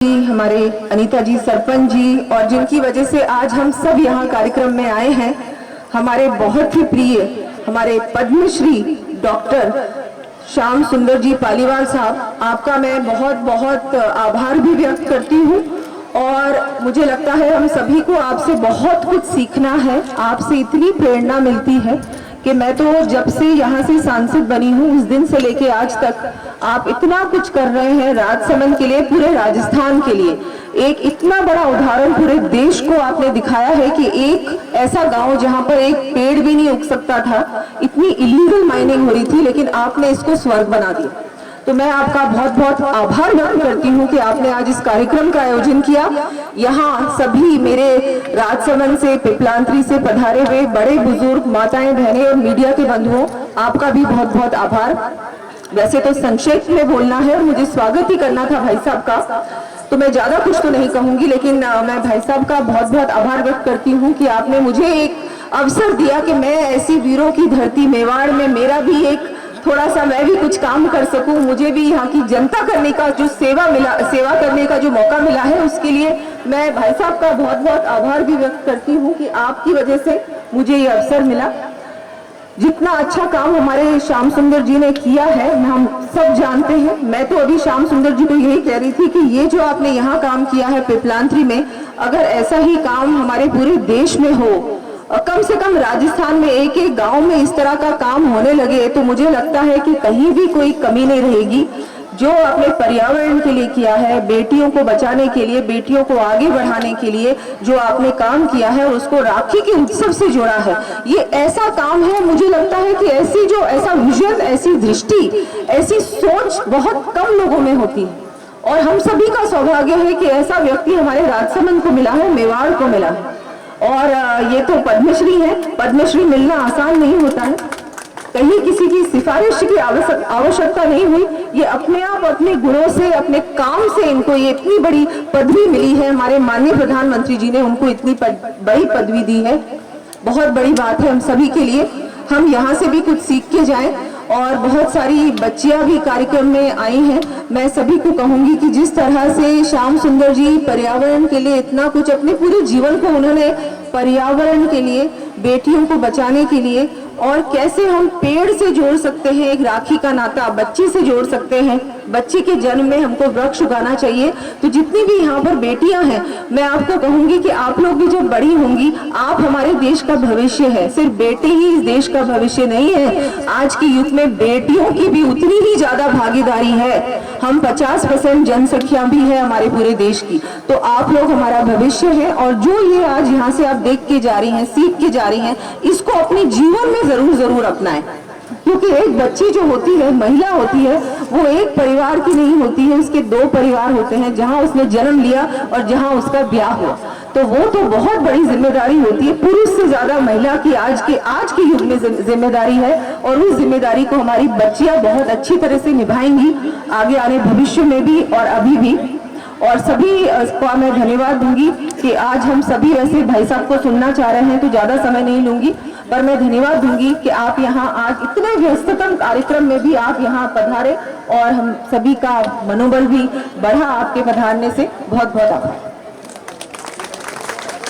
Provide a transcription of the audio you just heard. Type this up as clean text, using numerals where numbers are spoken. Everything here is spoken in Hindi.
हमारे अनीता जी सरपंच जी और जिनकी वजह से आज हम सब यहाँ कार्यक्रम में आए हैं, हमारे बहुत ही प्रिय हमारे पद्मश्री डॉक्टर श्याम सुंदर जी पालीवाल साहब, आपका मैं बहुत बहुत आभार भी व्यक्त करती हूँ। और मुझे लगता है हम सभी को आपसे बहुत कुछ सीखना है, आपसे इतनी प्रेरणा मिलती है कि मैं तो जब से यहाँ से सांसद बनी हूँ उस दिन से लेके आज तक आप इतना कुछ कर रहे हैं राजसमंद के लिए, पूरे राजस्थान के लिए। एक इतना बड़ा उदाहरण पूरे देश को आपने दिखाया है कि एक ऐसा गांव जहां पर एक पेड़ भी नहीं उग सकता था, इतनी इलीगल माइनिंग हो रही थी, लेकिन आपने इसको स्वर्ग बना दिया। तो मैं आपका बहुत बहुत आभार व्यक्त करती हूँ कि आपने आज इस कार्यक्रम का आयोजन किया। यहाँ सभी मेरे राजसमंद से, पिपलांत्री से पधारे हुए बड़े बुजुर्ग, माताएं, बहनें और मीडिया के बंधुओं, आपका भी बहुत बहुत आभार। वैसे तो संक्षेप में बोलना है और मुझे स्वागत ही करना था भाई साहब का, तो मैं ज्यादा कुछ तो नहीं कहूंगी, लेकिन मैं भाई साहब का बहुत बहुत आभार व्यक्त करती हूँ कि आपने मुझे एक अवसर दिया कि मैं ऐसी वीरों की धरती मेवाड़ में मेरा भी एक थोड़ा सा मैं भी कुछ काम कर सकूं, मुझे भी यहाँ की जनता करने का जो सेवा करने का जो मौका मिला है, उसके लिए मैं भाई साहब का बहुत बहुत आभार भी व्यक्त करती हूँ कि आपकी वजह से मुझे ये अवसर मिला। जितना अच्छा काम हमारे श्याम सुंदर जी ने किया है हम सब जानते हैं। मैं तो अभी श्याम सुंदर जी को यही कह रही थी कि ये जो आपने यहाँ काम किया है पिपलांत्री में, अगर ऐसा ही काम हमारे पूरे देश में हो, कम से कम राजस्थान में एक एक गांव में इस तरह का काम होने लगे, तो मुझे लगता है कि कहीं भी कोई कमी नहीं रहेगी। जो आपने पर्यावरण के लिए किया है, बेटियों को बचाने के लिए, बेटियों को आगे बढ़ाने के लिए जो आपने काम किया है और उसको राखी के उत्सव से जोड़ा है, ये ऐसा काम है, मुझे लगता है कि ऐसा विजन, ऐसी दृष्टि, ऐसी सोच बहुत कम लोगों में होती है। और हम सभी का सौभाग्य है कि ऐसा व्यक्ति हमारे राजसमंद को मिला है, मेवाड़ को मिला है। और ये तो पद्मश्री है, पद्मश्री मिलना आसान नहीं होता है, कहीं किसी की सिफारिश की आवश्यकता नहीं हुई, ये अपने आप अपने गुणों से, अपने काम से इनको ये इतनी बड़ी पदवी मिली है। हमारे माननीय प्रधानमंत्री जी ने उनको इतनी बड़ी पदवी दी है, बहुत बड़ी बात है हम सभी के लिए। हम यहाँ से भी कुछ सीख के जाएं। और बहुत सारी बच्चियां भी कार्यक्रम में आई हैं। मैं सभी को कहूंगी कि जिस तरह से श्याम सुंदर जी पर्यावरण के लिए इतना कुछ, अपने पूरे जीवन को उन्होंने पर्यावरण के लिए, बेटियों को बचाने के लिए, और कैसे हम पेड़ से जोड़ सकते हैं, एक राखी का नाता बच्चे से जोड़ सकते हैं, बच्चे के जन्म में हमको वृक्ष उगाना चाहिए। तो जितनी भी यहाँ पर बेटियां हैं, मैं आपको कहूंगी कि आप लोग भी जब बड़ी होंगी, आप हमारे देश का भविष्य है। सिर्फ बेटे ही इस देश का भविष्य नहीं है, आज के युग में बेटियों की भी उतनी ही ज्यादा भागीदारी है। हम 50% जनसंख्या भी है हमारे पूरे देश की, तो आप लोग हमारा भविष्य है। और जो ये आज यहाँ से आप देख के जा रही हैं, सीख के जा रही हैं, इसको अपने जीवन में जरूर अपनाएं। क्योंकि एक बच्ची जो होती है, महिला होती है, वो एक परिवार की नहीं होती है, उसके दो परिवार होते हैं, जहां उसने जन्म लिया और जहां उसका ब्याह हुआ। तो वो तो बहुत बड़ी जिम्मेदारी होती है, पुरुष से ज्यादा महिला की आज के युग में जिम्मेदारी है। और उस जिम्मेदारी को हमारी बच्चियां बहुत अच्छी तरह से निभाएंगी, आगे आने भविष्य में भी और अभी भी। और सभी को मैं धन्यवाद दूंगी कि आज हम सभी वैसे भाई साहब को सुनना चाह रहे हैं, तो ज्यादा समय नहीं लूंगी, पर मैं धन्यवाद दूंगी कि आप यहाँ आज इतने व्यस्ततम कार्यक्रम में भी आप यहाँ पधारे और हम सभी का मनोबल भी बढ़ा आपके पधारने से। बहुत बहुत आभार।